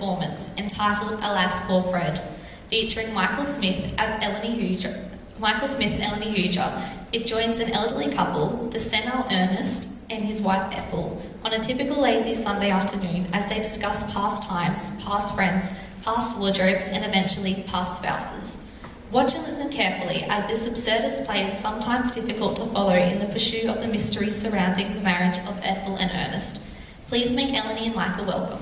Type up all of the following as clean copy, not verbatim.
performance entitled Alas Poor Fred, featuring Michael Smith and Eleny Hooijer. It joins an elderly couple, the senile Ernst and his wife Ethel, on a typical lazy Sunday afternoon as they discuss past times, past friends, past wardrobes, and eventually past spouses. Watch and listen carefully, as this absurdist play is sometimes difficult to follow in the pursuit of the mystery surrounding the marriage of Ethel and Ernst. Please make Eleny and Michael welcome.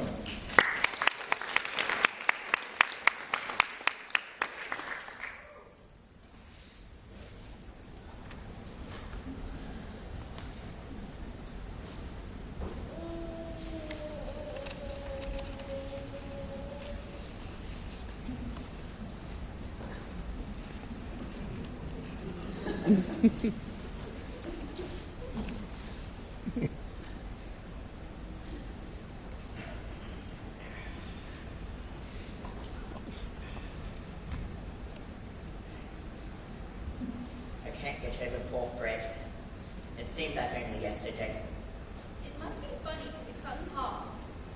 I can't get over poor Fred. It seemed that only yesterday. It must be funny to be cut in half.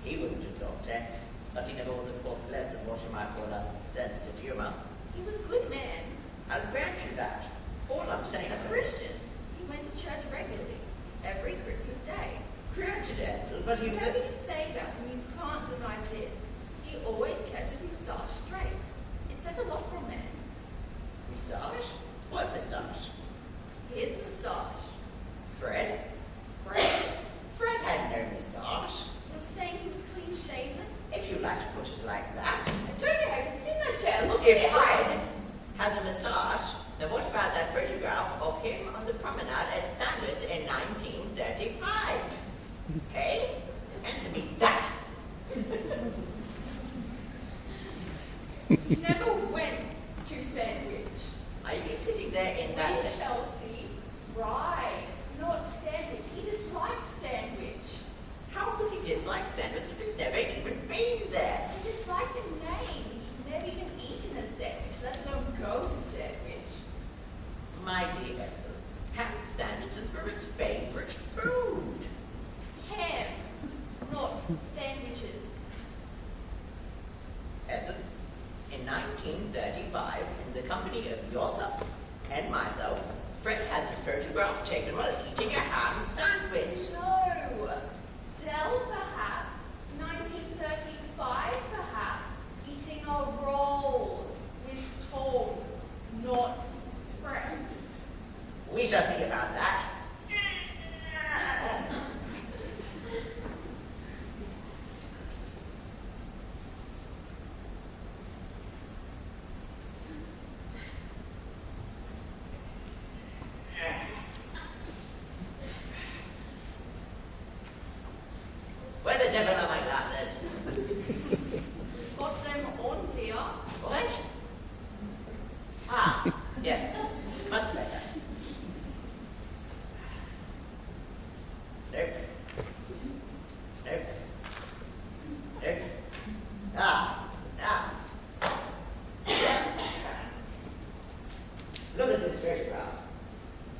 He wouldn't have thought that, but he never was, of course, blessed with what you might call a sense of humour. He was a good man, I'll grant you that. All I'm saying a is... Christian. He went to church regularly, every Christmas day. Granted, Ethel, but he was Whatever you say about him, you can't deny this. He always kept his moustache straight. It says a lot for a man. Moustache? What moustache? His moustache. Fred? Fred. Fred had no moustache. You're saying he was clean shaven? If you like to put it like that. I don't know how you can sit in that chair. Look If at Fred has a moustache, then what about that photograph of him on the promenade at Sandwich in 1935? Hey? Answer me that. He never went to Sandwich. Are you sitting there in We that... shall see. Right. Not Sandwich. He disliked Sandwich. How could he dislike Sandwich if he's never even been there? He disliked the name. He'd never even eaten a sandwich, let alone go to Sandwich. My dear Ethel, ham sandwiches were his favourite food. Ham, not sandwiches. Ethel, in 1935, in the company of yourself and myself, Fred had this photograph taken while eating a ham sandwich. No. Dell, perhaps. 1935, perhaps. Eating a roll with Tom, not Fred. We shall see about that. Where the devil are my glasses? Got them on, dear. What? Ah, yes. Much better. Nope. Nope. Nope. Ah. Look at this photograph.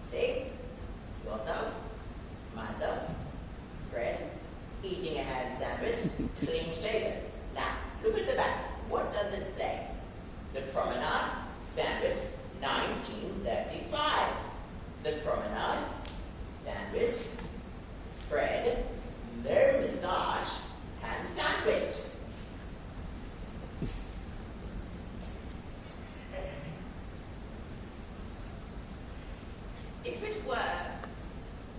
See? Yourself, myself, Fred, eating a ham sandwich, clean shaven. Now, look at the back. What does it say? The Promenade, Sandwich, 1935. The Promenade, Sandwich, Fred, no moustache, ham sandwich. If it were.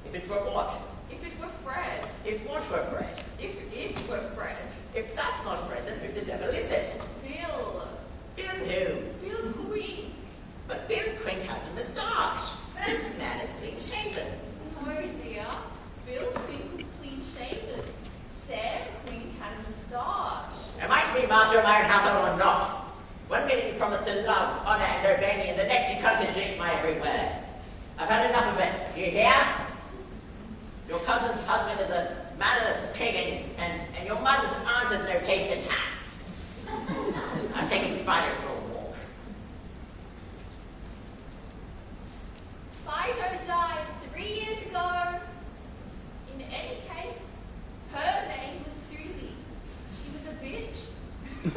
If it were what? If it were Fred. If what were Fred? If it were Fred. If that's not Fred, then who the devil is it? Bill. Bill who? Bill Queen. But Bill Quinn has a moustache. This man is clean shaven. No, dear. Bill Queen was clean shaven. Sam Queen had a moustache. Am I to be master of my own household or not? One minute you promise to love, honour and obey me, and the next you contradict my every word. I've had enough of it. Do you hear? Your cousin's husband is a mannerless pig, and your mother's aunt has no taste in hats. I'm taking Fido for a walk. Fido died 3 years ago. In any case, her name was Susie. She was a bitch. I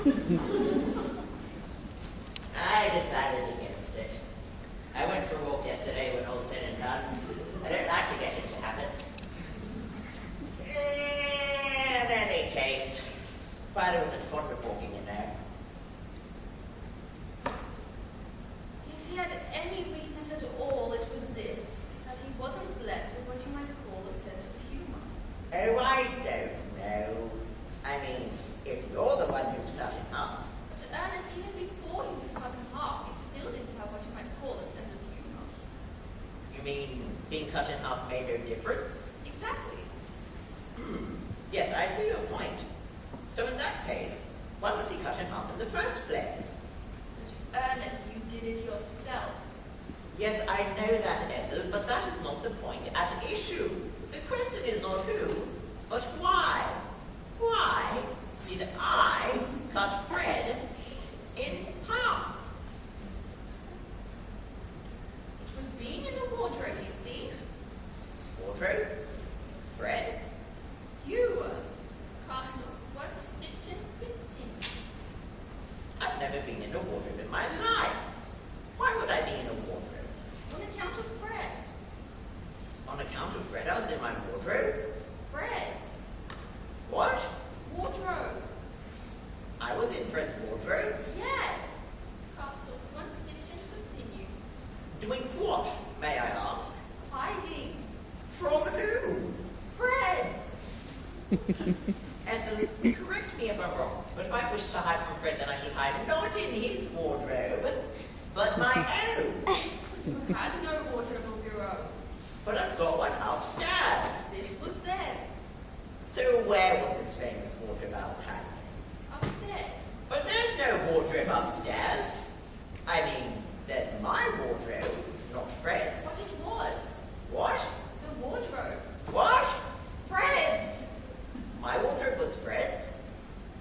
decided against it. I went for a walk yesterday when all said and done. I don't like to get into habits. In any case, Father wasn't fond of walking in there. If he had any weakness at all, it was this, that he wasn't blessed with what you might call a sense of humor. Oh, I don't know. I mean, if you're the one who's cut him up. But Ernest, even before he was cut in half, he still didn't have what you might call a sense of humor. You mean being cut in half made no difference? Exactly. Yes, I see your point. So in that case, why was he cut in half in the first place? But Ernest, you did it yourself. Yes, I know that, Ethel, but that is not the point at issue. The question is not who, but why. Why did I cut Fred in half? It was being in the wardrobe, you see. Wardrobe? Fred? You were cast off one stitch and continue. I've never been in a wardrobe in my life. Why would I be in a wardrobe? On account of Fred. On account of Fred, I was in my wardrobe? Fred's What? wardrobe. I was in Fred's wardrobe? Yes. Cast off one stitch and continue. Doing what, may I ask? Hiding. From who? Fred. Ethel, correct me if I'm wrong, but if I wish to hide from Fred, then I should hide not in his wardrobe, but my own. You had no wardrobe of your own. But I've got one upstairs. This was then. So where was this famous wardrobe I was hiding? Upstairs. But there's no wardrobe upstairs. I mean, there's my wardrobe, not Fred's. What it was. What? The wardrobe. What? Fred's. My wardrobe was Fred's?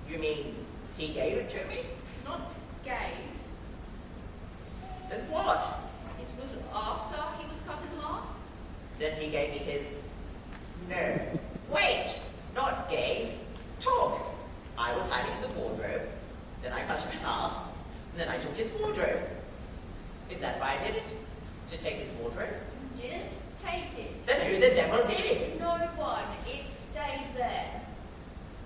You mean he gave it to me? Not gave. Then what? It was after he was cut in half. Then he gave me his... No. Wait! Not gave. Took. I was hiding in the wardrobe. Then I cut him in half. And then I took his wardrobe. Is that why I did it? To take his wardrobe? You didn't take it. Then who the devil did it? No one. It stayed there.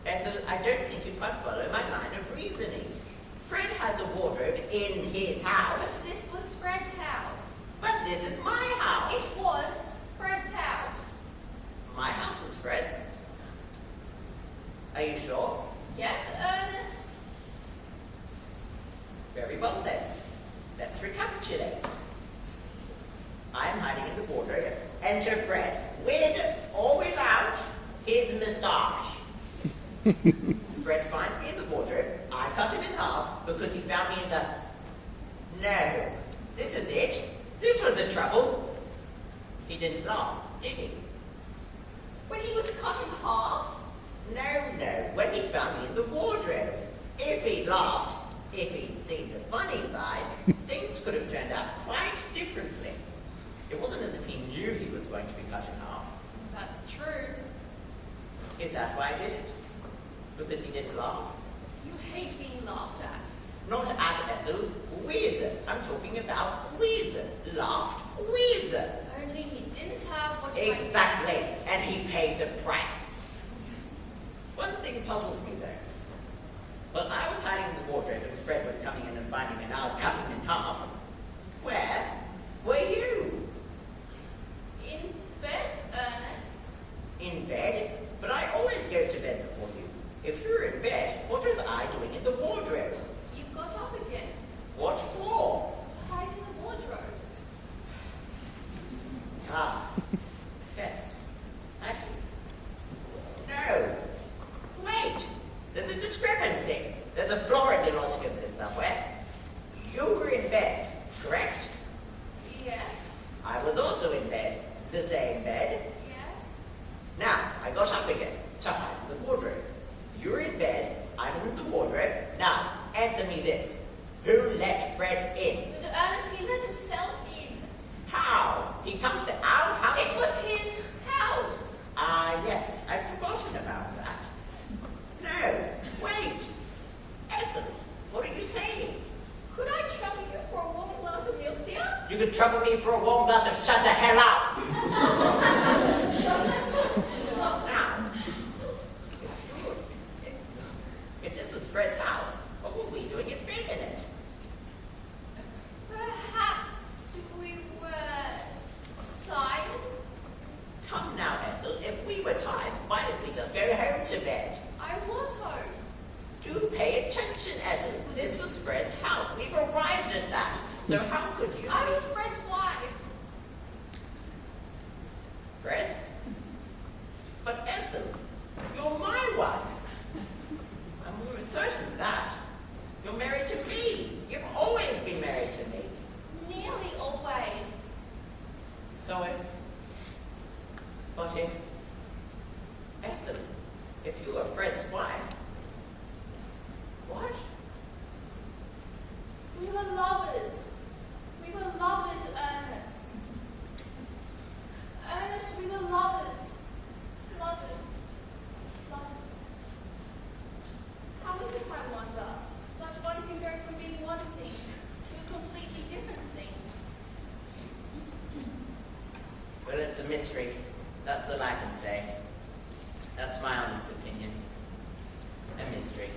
And I don't think you quite follow my line of reasoning. Fred has a wardrobe in his But house. this was Fred's house. But this is my house. It was Fred's house. My house was Fred's. Are you sure? Yes, Ernest? Very well then. Let's recapitulate. I'm hiding in the wardrobe. Enter Fred, with or without his moustache. Fred finds me in the wardrobe. I cut him in half because he found me in the... No, this is it. This was the trouble. He didn't laugh, did he? When he was cut in half? No, when he found me in the wardrobe. If he laughed, if he'd seen the funny side, things could have turned out quite differently. It wasn't as if he knew he was going to be cut in half. That's true. Is that why I did it? Because he didn't laugh? You hate being laughed at. Not at Ethel, with. I'm talking about with. Laughed with. Only he didn't have what you might Exactly, and he paid the price. One thing puzzles me though. Well, I was hiding in the wardrobe and Fred was coming in and finding me and I was cutting him in half. Where were you? In bed, Ernest. In bed? But I always go to bed before you. If you're in bed, what was I doing in the wardrobe? You got up again. What for? To hide in the wardrobe. Ah, yes. I see. No. Wait. There's a discrepancy. There's a flaw in the logic of this somewhere. You were in bed, correct? Yes. I was also in bed. The same bed. Yes. Now, I got up again to hide in the wardrobe. You were in bed. I was in the wardrobe. Now, answer me this. Who let Fred in? But Ernest, he let himself in. How? He comes to our house? It was his house. Yes. I'd forgotten about that. No. Wait. You could trouble me for a warm glass of shut the hell up. Now, if this was Fred's house, what were we doing in bed in it? Perhaps we were tired? Come now, Ethel, if we were tired, why didn't we just go home to bed? I was home. Do pay attention, Ethel. This was Fred's house. We've arrived at that. So how could you... I was Fred's wife. Fred's? But Ethel, you're my wife. And we were certain of that. You're married to me. You've always been married to me. Nearly always. So but if, Ethel, if you were Fred's wife, what? We were lovers. We were lovers, Ernest. Ernest, we were lovers. Lovers. Lovers. How is it, I wonder, that one can go from being one thing to a completely different thing? Well, it's a mystery. That's all I can say. That's my honest opinion. A mystery.